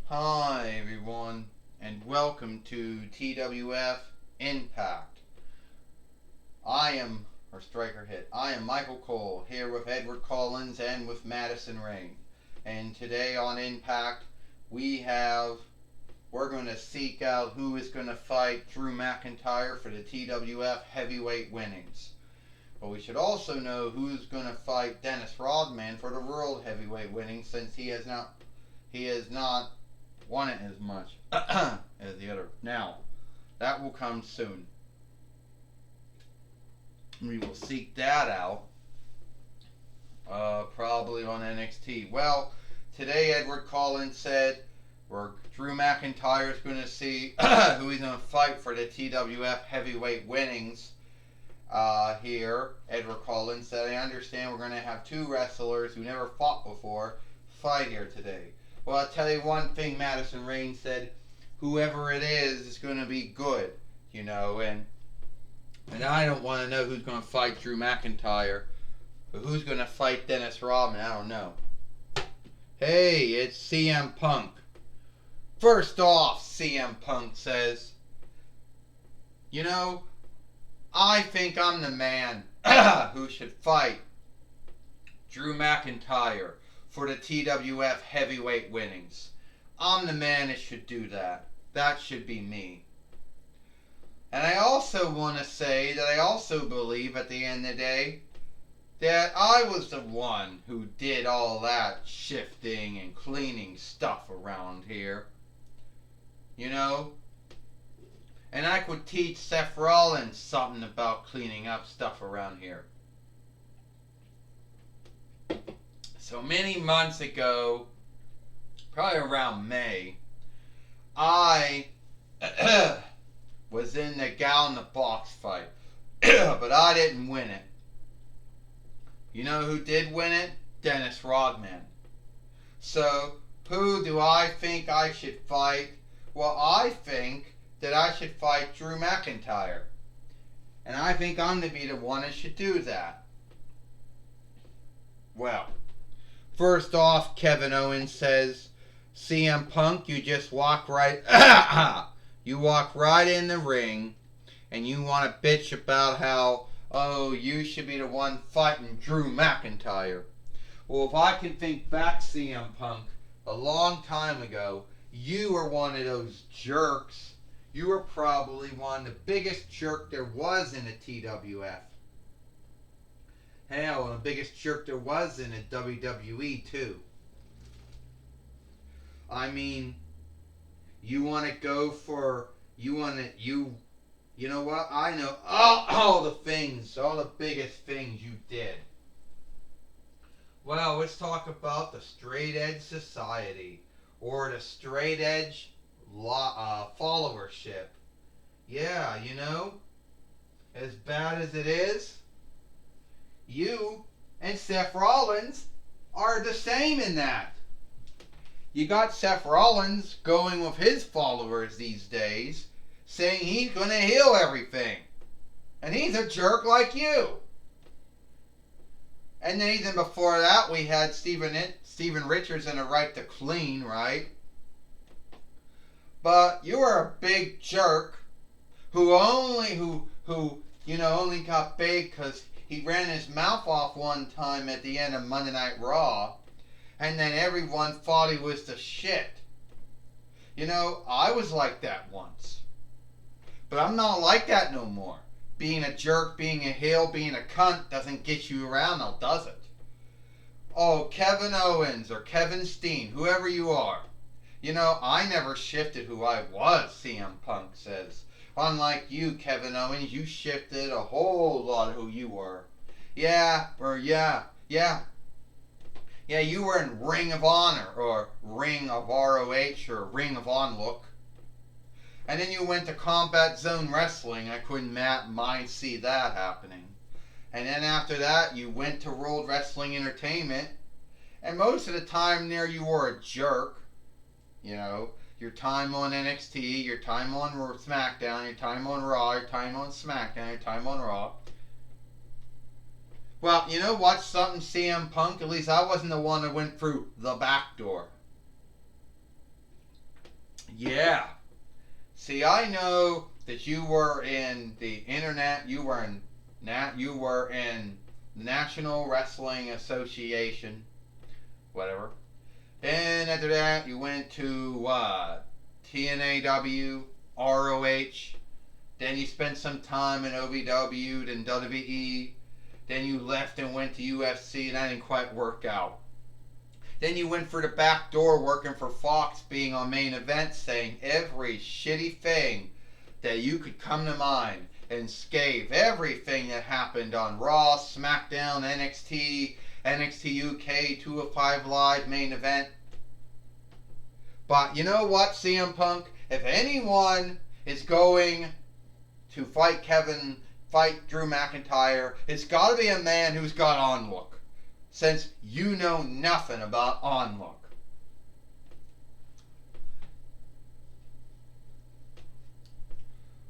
Hi everyone, and welcome to TWF Impact. I am Michael Cole, here with Edward Collins and with Madison Rain. And today on Impact, we're going to seek out who is going to fight Drew McIntyre for the TWF heavyweight winnings. But we should also know who's going to fight Dennis Rodman for the world heavyweight winnings, since he has not won it as much as the other. Now, that will come soon. We will seek that out probably on NXT. Well, today Edward Collins said Drew McIntyre is going to see who he's going to fight for the TWF heavyweight winnings. Here, Edward Collins said, I understand we're going to have two wrestlers who never fought before fight here today. Well, I'll tell you one thing, Madison Rain said, whoever it is going to be good, and I don't want to know who's going to fight Drew McIntyre, but who's going to fight Dennis Rodman, I don't know. Hey, it's CM Punk. First off, CM Punk says, I think I'm the man who should fight Drew McIntyre for the TWF heavyweight winnings. I'm the man that should do that. That should be me. And I also want to say that I also believe at the end of the day that I was the one who did all that shifting and cleaning stuff around here. And I could teach Seth Rollins something about cleaning up stuff around here. So many months ago, probably around May, I was in the Gal in the Box fight, but I didn't win it. You know who did win it? Dennis Rodman. So, who do I think I should fight? Well, I think that I should fight Drew McIntyre. And I think I'm to be the one that should do that. Well, first off, Kevin Owens says, CM Punk, you just walk right you walk right in the ring and you want to bitch about how, you should be the one fighting Drew McIntyre. Well, if I can think back, CM Punk, a long time ago, you were one of those jerks. You were probably one of the biggest jerk there was in the TWF. Hell, the biggest jerk there was in the WWE too. I mean, you know what? I know all the biggest things you did. Well, let's talk about the Straight Edge Society, or the Straight Edge followership. Yeah, as bad as it is, you and Seth Rollins are the same in that. You got Seth Rollins going with his followers these days, saying he's going to heal everything. And he's a jerk like you. And then even before that, we had Steven Richards in a Right to Clean, right? But you were a big jerk who only got big because he ran his mouth off one time at the end of Monday Night Raw, and then everyone thought he was the shit. I was like that once. But I'm not like that no more. Being a jerk, being a heel, being a cunt doesn't get you around now, does it? Oh, Kevin Owens or Kevin Steen, whoever you are. I never shifted who I was, CM Punk says. Unlike you, Kevin Owens, you shifted a whole lot of who you were. Yeah, you were in Ring of Honor, or Ring of ROH, or Ring of Onlook. And then you went to Combat Zone Wrestling. I couldn't mind see that happening. And then after that, you went to World Wrestling Entertainment. And most of the time there, you were a jerk. Your time on NXT, your time on SmackDown, your time on Raw, your time on SmackDown, your time on Raw. Well, you know what? Something CM Punk, at least I wasn't the one that went through the back door. Yeah. See, I know that you were in the internet, you were in National Wrestling Association, whatever. And after that, you went to TNAW, ROH. Then you spent some time in OVW, then WWE. Then you left and went to UFC, and that didn't quite work out. Then you went for the back door working for Fox, being on Main Event, saying every shitty thing that you could come to mind, and scathe everything that happened on Raw, SmackDown, NXT, NXT UK, 205 Live, Main Event. But you know what, CM Punk? If anyone is going to fight Drew McIntyre, it's got to be a man who's got onlook, since you know nothing about onlook.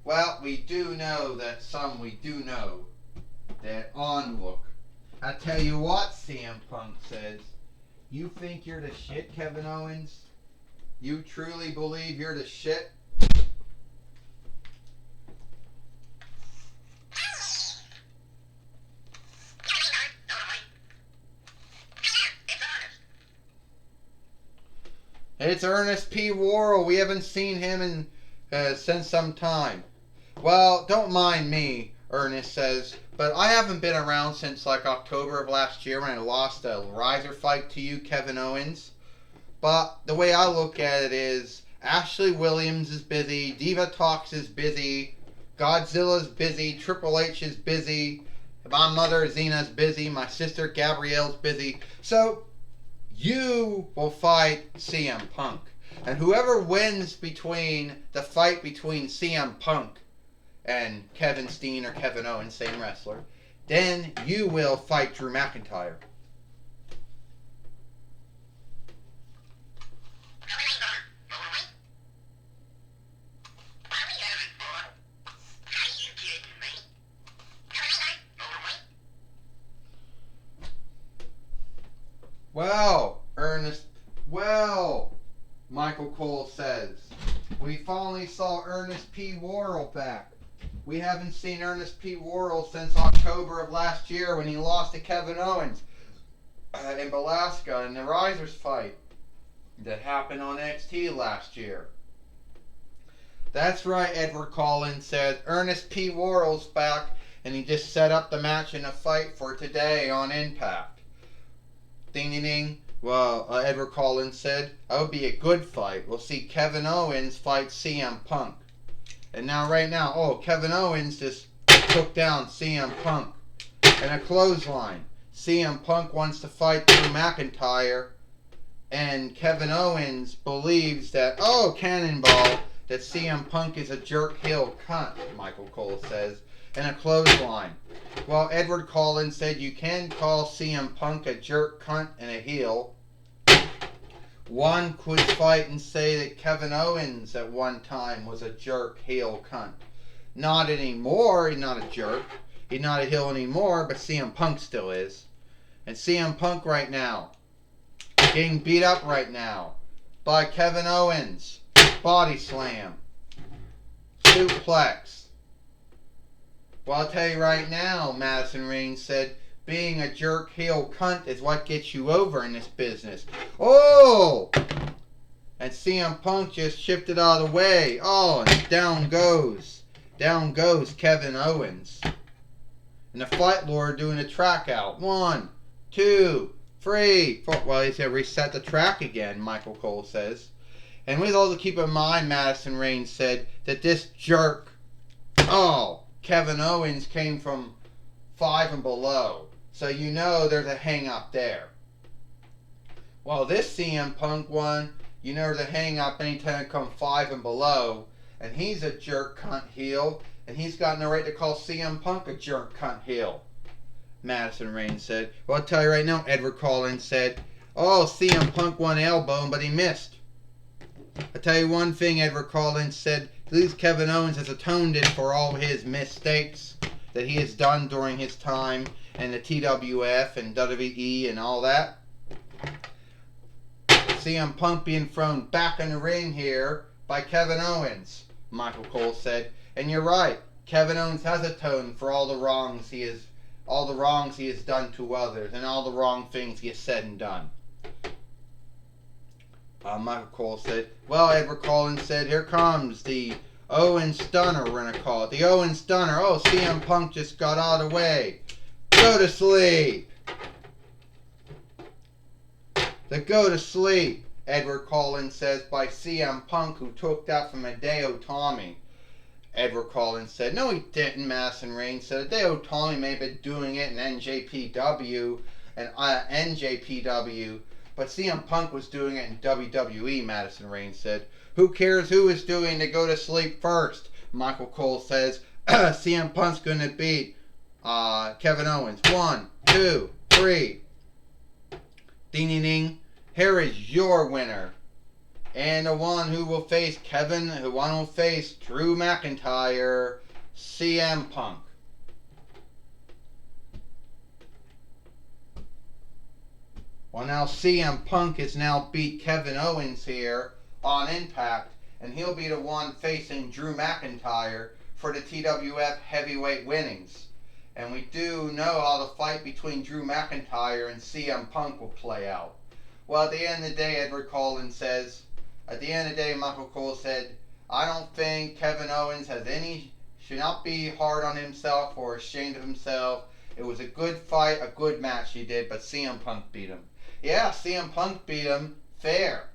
Well, we do know that onlook. I tell you what, CM Punk says, you think you're the shit, Kevin Owens? You truly believe you're the shit? It's Ernest P. Worrell. We haven't seen him since some time. Well, don't mind me, Ernest says, but I haven't been around since like October of last year when I lost a riser fight to you, Kevin Owens. But the way I look at it is, Ashley Williams is busy, Diva Talks is busy, Godzilla's busy, Triple H is busy, my mother Zena's busy, my sister Gabrielle's busy. So you will fight CM Punk. And whoever wins the fight between CM Punk and Kevin Steen or Kevin Owens, same wrestler, then you will fight Drew McIntyre. Well, Michael Cole says, we finally saw Ernest P. Worrell back. We haven't seen Ernest P. Worrell since October of last year when he lost to Kevin Owens in Alaska in the Risers fight that happened on NXT last year. That's right, Edward Collins said. Ernest P. Worrell's back, and he just set up the match in a fight for today on Impact. Ding ding ding. Well, Edward Collins said, that would be a good fight. We'll see Kevin Owens fight CM Punk. And right now, Kevin Owens just took down CM Punk in a clothesline. CM Punk wants to fight Drew McIntyre, and Kevin Owens believes that, cannonball, that CM Punk is a jerk heel cunt, Michael Cole says, in a clothesline. Well, Edward Collins said you can call CM Punk a jerk cunt and a heel. One could fight and say that Kevin Owens at one time was a jerk heel cunt. Not anymore, he's not a jerk. He's not a heel anymore, but CM Punk still is. And CM Punk right now, getting beat up right now by Kevin Owens. Body slam. Suplex. Well, I'll tell you right now, Madison Reigns said, being a jerk heel cunt is what gets you over in this business. Oh! And CM Punk just shifted out of the way. Oh, and down goes Kevin Owens. And the Fight Lord doing a track out. 1, 2, 3, 4. Well, he's going to reset the track again, Michael Cole says. And with all to keep in mind, Madison Reigns said that this jerk, Kevin Owens came from 5 and below. So you know there's a hang up there. Well, this CM Punk one, you know there's a hang up anytime it comes 5 and below. And he's a jerk cunt heel. And he's got no right to call CM Punk a jerk cunt heel. Madison Reigns said. Well, I'll tell you right now, Edward Collins said, CM Punk won elbow, but he missed. I'll tell you one thing, Edward Collins said, at least Kevin Owens has atoned it for all his mistakes that he has done during his time in the TWF and WWE and all that. CM Punk being thrown back in the ring here by Kevin Owens, Michael Cole said. And you're right, Kevin Owens has atoned for all the wrongs he has done to others and all the wrong things he has said and done. Michael Cole said, well, Edward Collins said, here comes the Owen Stunner, we're going to call it. The Owen Stunner. Oh, CM Punk just got out of the way. Go to sleep. The go to sleep, Edward Collins says, by CM Punk, who took that from Hideo Tommy. Edward Collins said, no, he didn't, Madison Rayne said. Hideo Tommy may have been doing it in NJPW and NJPW, but CM Punk was doing it in WWE, Madison Rayne said. Who cares who is doing the go to sleep first? Michael Cole says, CM Punk's going to beat Kevin Owens. 1, 2, 3. Ding, ding, ding. Here is your winner. And the one who will face Drew McIntyre, CM Punk. Well, now CM Punk has now beat Kevin Owens here on Impact, and he'll be the one facing Drew McIntyre for the TWF heavyweight winnings. And we do know how the fight between Drew McIntyre and CM Punk will play out. Well, at the end of the day, Edward Collins says, at the end of the day, Michael Cole said, I don't think Kevin Owens should not be hard on himself or ashamed of himself. It was a good fight, a good match he did, but CM Punk beat him. Yeah, CM Punk beat him fair.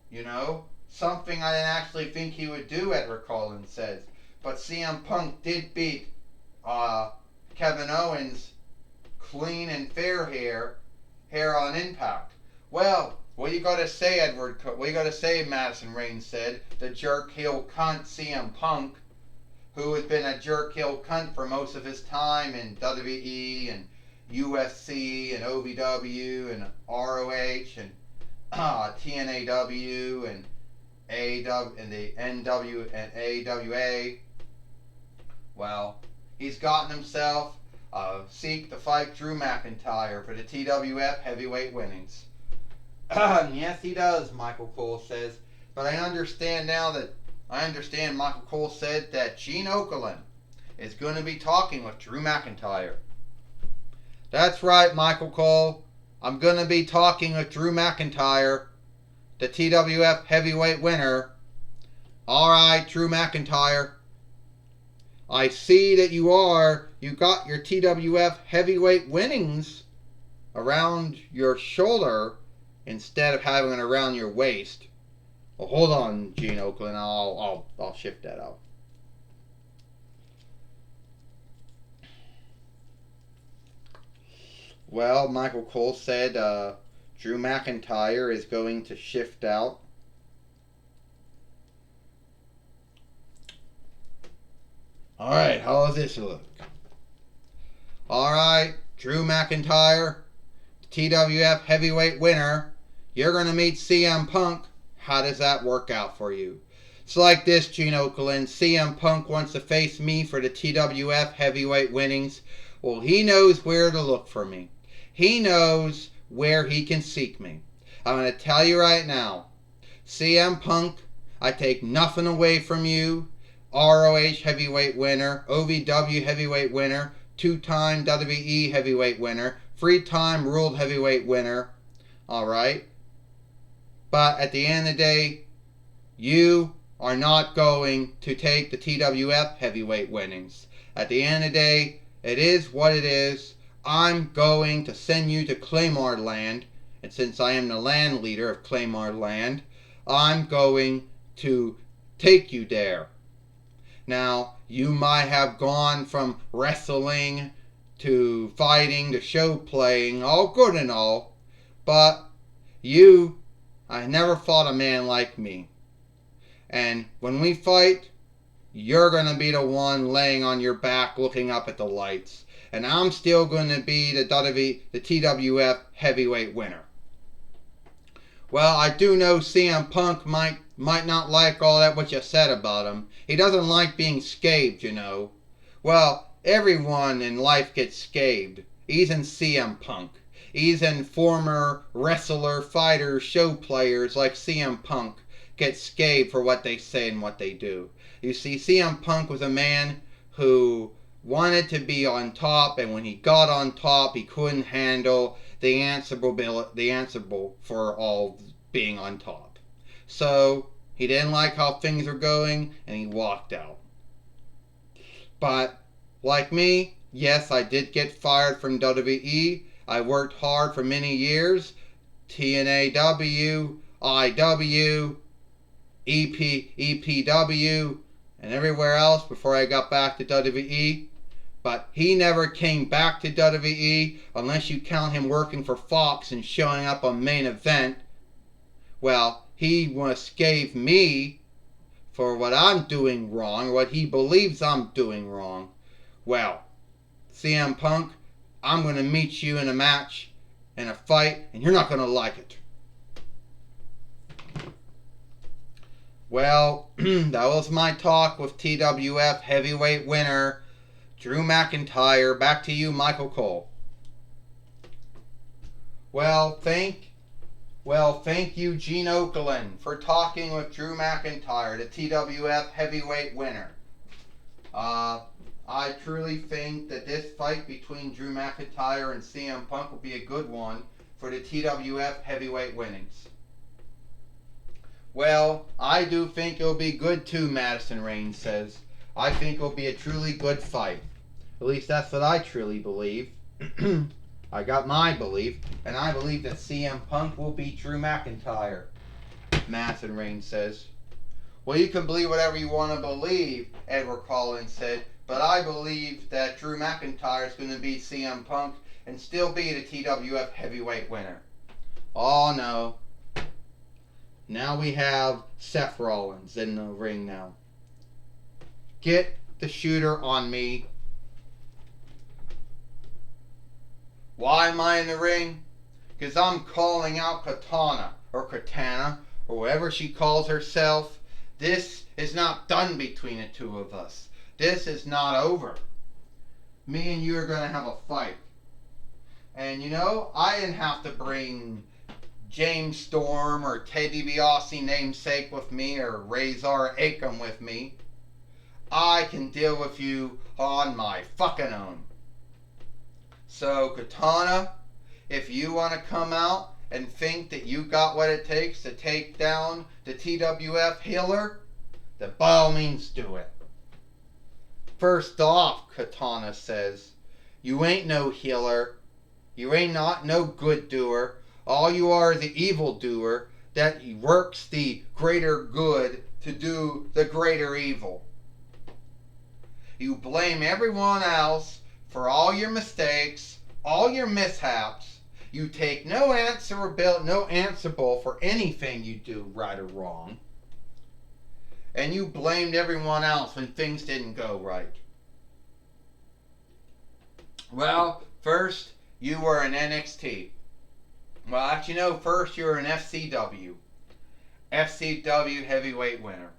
You know, something I didn't actually think he would do, Edward Collins says. But CM Punk did beat Kevin Owens clean and fair here on Impact. Well, what you gotta say, Edward? What you gotta say, Madison Rayne said. The jerk heel cunt CM Punk, who has been a jerk heel cunt for most of his time in WWE and UFC and OVW and ROH and TNAW and AW and the NW and AWA. Well, he's gotten himself seek to fight Drew McIntyre for the TWF heavyweight winnings. Yes, he does, Michael Cole says. But I understand Michael Cole said that Gene Okerlund is going to be talking with Drew McIntyre. That's right, Michael Cole. I'm going to be talking with Drew McIntyre, the TWF heavyweight winner. Alright, Drew McIntyre. I see that you got your TWF heavyweight winnings around your shoulder instead of having it around your waist. Well, hold on, Gene Okerlund. I'll shift that out. Well, Michael Cole said Drew McIntyre is going to shift out. Alright, how does this look? Alright, Drew McIntyre, TWF heavyweight winner. You're going to meet CM Punk. How does that work out for you? It's like this, Gene Okerlund. CM Punk wants to face me for the TWF heavyweight winnings. Well, he knows where to look for me. He knows where he can seek me. I'm going to tell you right now, CM Punk, I take nothing away from you. ROH heavyweight winner, OVW heavyweight winner, 2-time WWE heavyweight winner, 3-time World heavyweight winner. Alright? But at the end of the day, you are not going to take the TWF heavyweight winnings. At the end of the day, it is what it is. I'm going to send you to Claymore Land, and since I am the land leader of Claymore Land, I'm going to take you there. Now, you might have gone from wrestling to fighting to show playing, all good and all, but I never fought a man like me. And when we fight, you're going to be the one laying on your back looking up at the lights. And I'm still going to be the TWF heavyweight winner. Well, I do know CM Punk might not like all that what you said about him. He doesn't like being scathed, you know. Well, everyone in life gets scathed. Even CM Punk. Even former wrestler, fighter, show players like CM Punk get scathed for what they say and what they do. You see, CM Punk was a man who wanted to be on top, and when he got on top, he couldn't handle the answerable for all being on top. So he didn't like how things were going, and he walked out. But like me, yes, I did get fired from WWE. I worked hard for many years. TNAW, IW, EPW, and everywhere else before I got back to WWE. But he never came back to WWE unless you count him working for Fox and showing up on Main Event. Well, he gave me for what I'm doing wrong, or what he believes I'm doing wrong. Well, CM Punk, I'm going to meet you in a match, in a fight, and you're not going to like it. Well, that was my talk with TWF heavyweight winner Drew McIntyre. Back to you, Michael Cole. Well, thank you, Gene Okerlund, for talking with Drew McIntyre, the TWF heavyweight winner. I truly think that this fight between Drew McIntyre and CM Punk will be a good one for the TWF heavyweight winnings. Well, I do think it'll be good too, Madison Rain says. I think it'll be a truly good fight. At least that's what I truly believe. I got my belief, and I believe that CM Punk will beat Drew McIntyre, Madison Rain says. Well, you can believe whatever you want to believe, Edward Collins said, but I believe that Drew McIntyre is going to beat CM Punk and still be the TWF heavyweight winner. Oh no. Now we have Seth Rollins in the ring now. Get the shooter on me. Why am I in the ring? Because I'm calling out Katana, or whatever she calls herself. This is not done between the two of us. This is not over. Me and you are going to have a fight. And you know, I didn't have to bring James Storm or Ted DiBiase namesake with me or Razor Akam with me. I can deal with you on my fucking own. So, Katana, if you want to come out and think that you got what it takes to take down the TWF healer, then by all means do it. First off, Katana says, you ain't no healer. You ain't no good doer. All you are is the evil doer that works the greater good to do the greater evil. You blame everyone else for all your mistakes, all your mishaps. You take no answerable for anything you do right or wrong. And you blamed everyone else when things didn't go right. Well, first you were in NXT. Well, actually no, first you were in FCW. FCW heavyweight winner.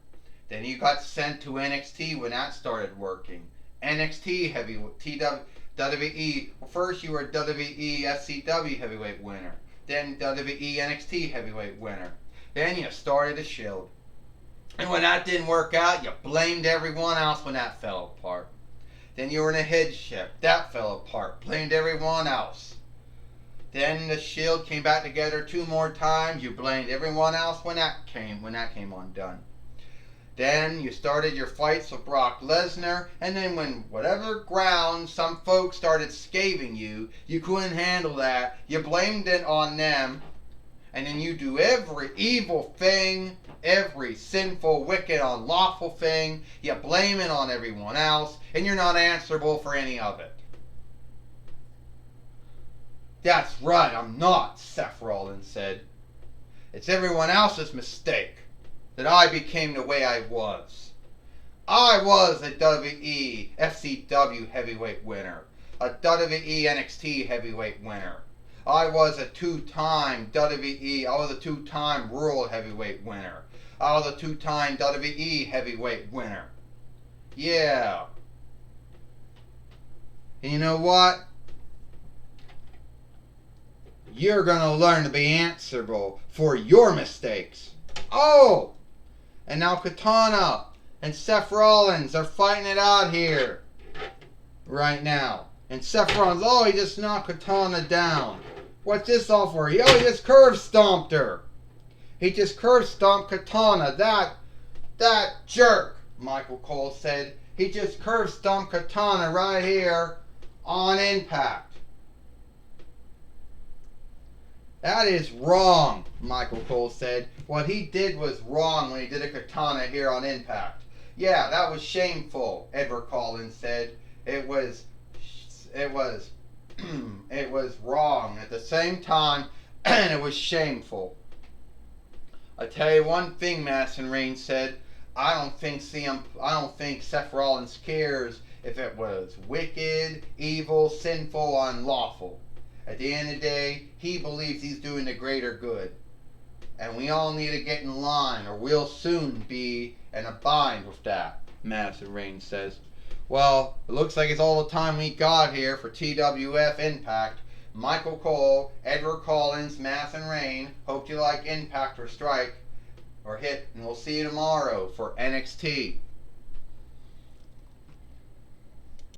Then you got sent to NXT when that started working. NXT heavyweight, WWE. Well, first you were WWE FCW heavyweight winner. Then WWE NXT heavyweight winner. Then you started a Shield. And when that didn't work out, you blamed everyone else when that fell apart. Then you were in a headship. That fell apart. Blamed everyone else. Then the Shield came back together 2 more times. You blamed everyone else when that came undone. Then you started your fights with Brock Lesnar, and then when whatever ground some folks started scathing you, you couldn't handle that. You blamed it on them, and then you do every evil thing, every sinful, wicked, unlawful thing. You blame it on everyone else, and you're not answerable for any of it. That's right, I'm not, Seth Rollins said. It's everyone else's mistake that I became the way I was. I was a WWE FCW heavyweight winner, a WWE NXT heavyweight winner. I was a 2-time World Heavyweight winner. I was a 2-time WWE heavyweight winner. Yeah. And you know what? You're going to learn to be answerable for your mistakes. Oh! And now Katana and Seth Rollins are fighting it out here. Right now. And Seth Rollins, oh, he just knocked Katana down. What's this all for? He just curve stomped her. He just curve stomped Katana. That jerk, Michael Cole said. He just curve stomped Katana right here on Impact. That is wrong, Michael Cole said. What he did was wrong when he did a Katana here on Impact. Yeah, that was shameful, Edward Collins said. It was it was wrong at the same time, and it was shameful. I tell you one thing, Madison Rain said. I don't think Seth Rollins cares if it was wicked, evil, sinful, unlawful. At the end of the day, he believes he's doing the greater good. And we all need to get in line, or we'll soon be in a bind with that, Madison Rain says. Well, it looks like it's all the time we got here for TWF Impact. Michael Cole, Edward Collins, Madison Rain. Hope you like Impact or Strike or Hit, and we'll see you tomorrow for NXT.